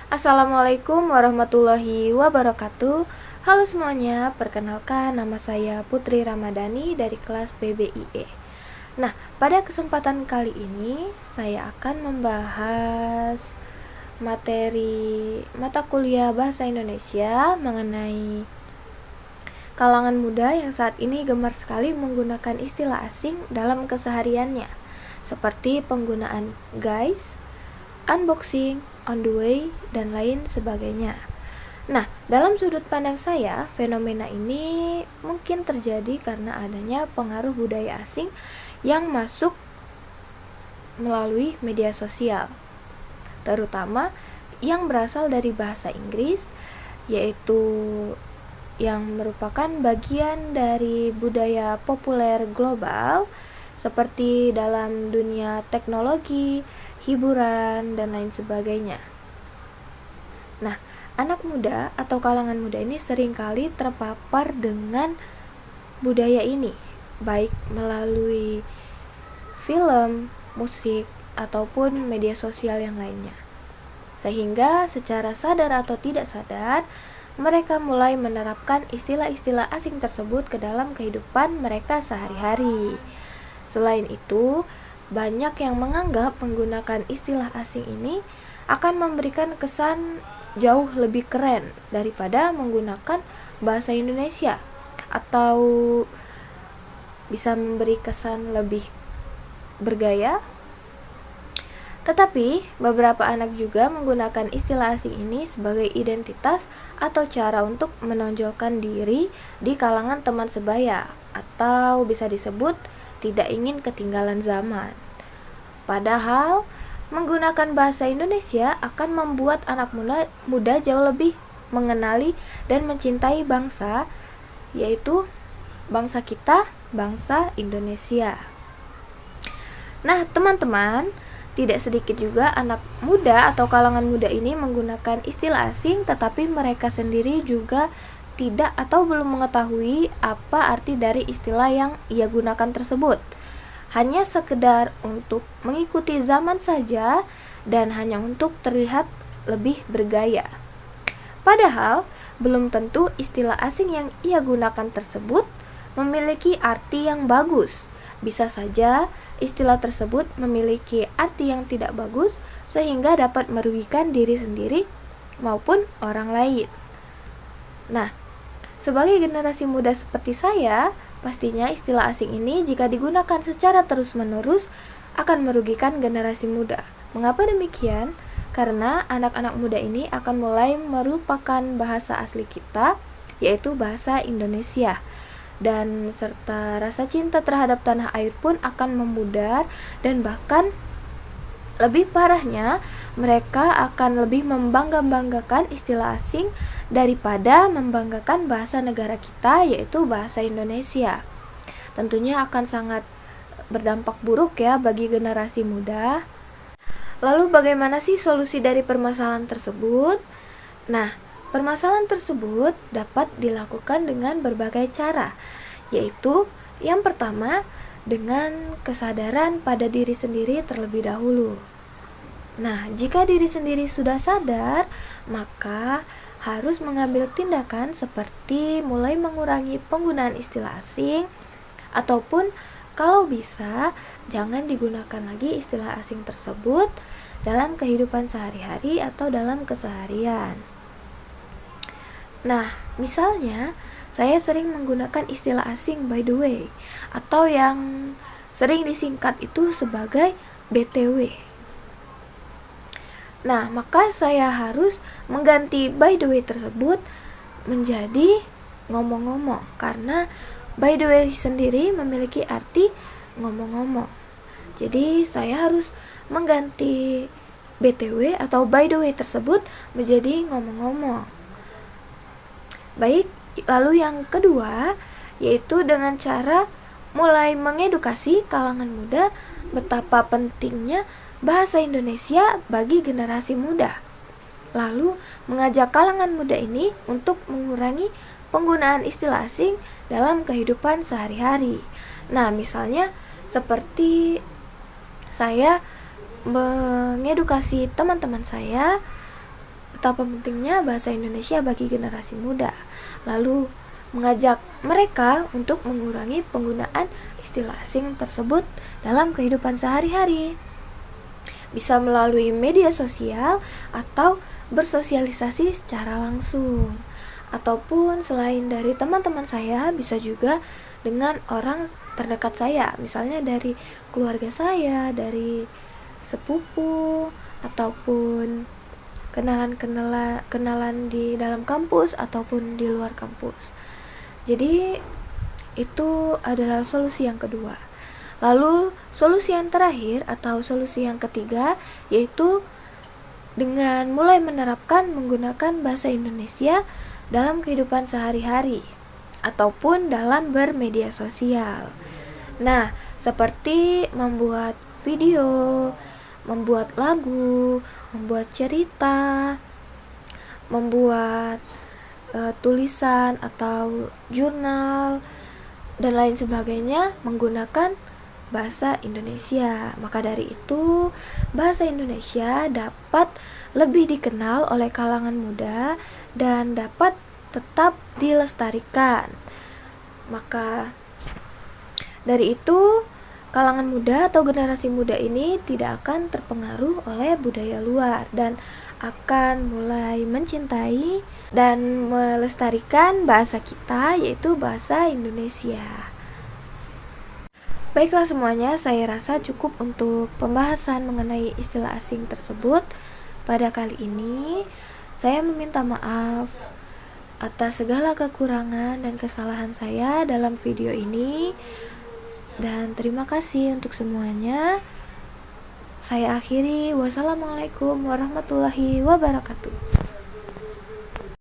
Assalamualaikum warahmatullahi wabarakatuh. Halo semuanya, perkenalkan nama saya Putri Ramadhani dari kelas PBIE. Nah, pada kesempatan kali ini saya akan membahas materi mata kuliah Bahasa Indonesia mengenai kalangan muda yang saat ini gemar sekali menggunakan istilah asing dalam kesehariannya, seperti penggunaan guys, unboxing, on the way, dan lain sebagainya. Nah, dalam sudut pandang saya, fenomena ini mungkin terjadi karena adanya pengaruh budaya asing yang masuk melalui media sosial, terutama yang berasal dari bahasa Inggris, yaitu yang merupakan bagian dari budaya populer global seperti dalam dunia teknologi, hiburan, dan lain sebagainya. Nah, anak muda atau kalangan muda ini seringkali terpapar dengan budaya ini, baik melalui film, musik, ataupun media sosial yang lainnya. Sehingga secara sadar atau tidak sadar, mereka mulai menerapkan istilah-istilah asing tersebut ke dalam kehidupan mereka sehari-hari. Selain itu, banyak yang menganggap menggunakan istilah asing ini akan memberikan kesan jauh lebih keren daripada menggunakan bahasa Indonesia, atau bisa memberi kesan lebih bergaya. Tetapi, beberapa anak juga menggunakan istilah asing ini sebagai identitas atau cara untuk menonjolkan diri di kalangan teman sebaya, atau bisa disebut tidak ingin ketinggalan zaman. Padahal, menggunakan bahasa Indonesia akan membuat anak muda jauh lebih mengenali dan mencintai bangsa, yaitu bangsa kita, bangsa Indonesia. Nah, teman-teman, tidak sedikit juga anak muda atau kalangan muda ini menggunakan istilah asing, tetapi mereka sendiri juga tidak atau belum mengetahui apa arti dari istilah yang ia gunakan tersebut. Hanya sekedar untuk mengikuti zaman saja dan hanya untuk terlihat lebih bergaya. Padahal, belum tentu istilah asing yang ia gunakan tersebut memiliki arti yang bagus. Bisa saja istilah tersebut memiliki arti yang tidak bagus sehingga dapat merugikan diri sendiri maupun orang lain. Nah, sebagai generasi muda seperti saya, pastinya istilah asing ini jika digunakan secara terus-menerus akan merugikan generasi muda. Mengapa demikian? Karena anak-anak muda ini akan mulai melupakan bahasa asli kita, yaitu bahasa Indonesia. Dan serta rasa cinta terhadap tanah air pun akan memudar, dan bahkan lebih parahnya, mereka akan lebih membangga-banggakan istilah asing daripada membanggakan bahasa negara kita, yaitu bahasa Indonesia. Tentunya akan sangat berdampak buruk ya bagi generasi muda. Lalu bagaimana sih solusi dari permasalahan tersebut? Nah, permasalahan tersebut dapat dilakukan dengan berbagai cara, yaitu yang pertama, dengan kesadaran pada diri sendiri terlebih dahulu. Nah, jika diri sendiri sudah sadar, maka harus mengambil tindakan seperti mulai mengurangi penggunaan istilah asing, ataupun kalau bisa, jangan digunakan lagi istilah asing tersebut dalam kehidupan sehari-hari atau dalam keseharian. Nah, misalnya, saya sering menggunakan istilah asing by the way, atau yang sering disingkat itu sebagai BTW. Nah, maka saya harus mengganti by the way tersebut menjadi ngomong-ngomong, karena by the way sendiri memiliki arti ngomong-ngomong. Jadi saya harus mengganti BTW atau by the way tersebut menjadi ngomong-ngomong. Baik, lalu yang kedua yaitu dengan cara mulai mengedukasi kalangan muda betapa pentingnya bahasa Indonesia bagi generasi muda. Lalu mengajak kalangan muda ini untuk mengurangi penggunaan istilah asing dalam kehidupan sehari-hari. Nah, misalnya seperti saya mengedukasi teman-teman saya betapa pentingnya bahasa Indonesia bagi generasi muda, lalu mengajak mereka untuk mengurangi penggunaan istilah asing tersebut dalam kehidupan sehari-hari. Bisa melalui media sosial atau bersosialisasi secara langsung, ataupun selain dari teman-teman saya, bisa juga dengan orang terdekat saya, misalnya dari keluarga saya, dari sepupu, ataupun kenalan di dalam kampus ataupun di luar kampus. Jadi itu adalah solusi yang kedua. Lalu solusi yang terakhir atau solusi yang ketiga yaitu dengan mulai menerapkan menggunakan bahasa Indonesia dalam kehidupan sehari-hari ataupun dalam bermedia sosial. Nah, seperti membuat video, membuat lagu, membuat cerita, membuat tulisan atau jurnal dan lain sebagainya menggunakan bahasa Indonesia. Maka dari itu, bahasa Indonesia dapat lebih dikenal oleh kalangan muda dan dapat tetap dilestarikan. Maka dari itu, kalangan muda atau generasi muda ini tidak akan terpengaruh oleh budaya luar dan akan mulai mencintai dan melestarikan bahasa kita, yaitu bahasa Indonesia. Baiklah semuanya, saya rasa cukup untuk pembahasan mengenai istilah asing tersebut. Pada kali ini, saya meminta maaf atas segala kekurangan dan kesalahan saya dalam video ini. Dan terima kasih untuk semuanya. Saya akhiri. Wassalamualaikum warahmatullahi wabarakatuh.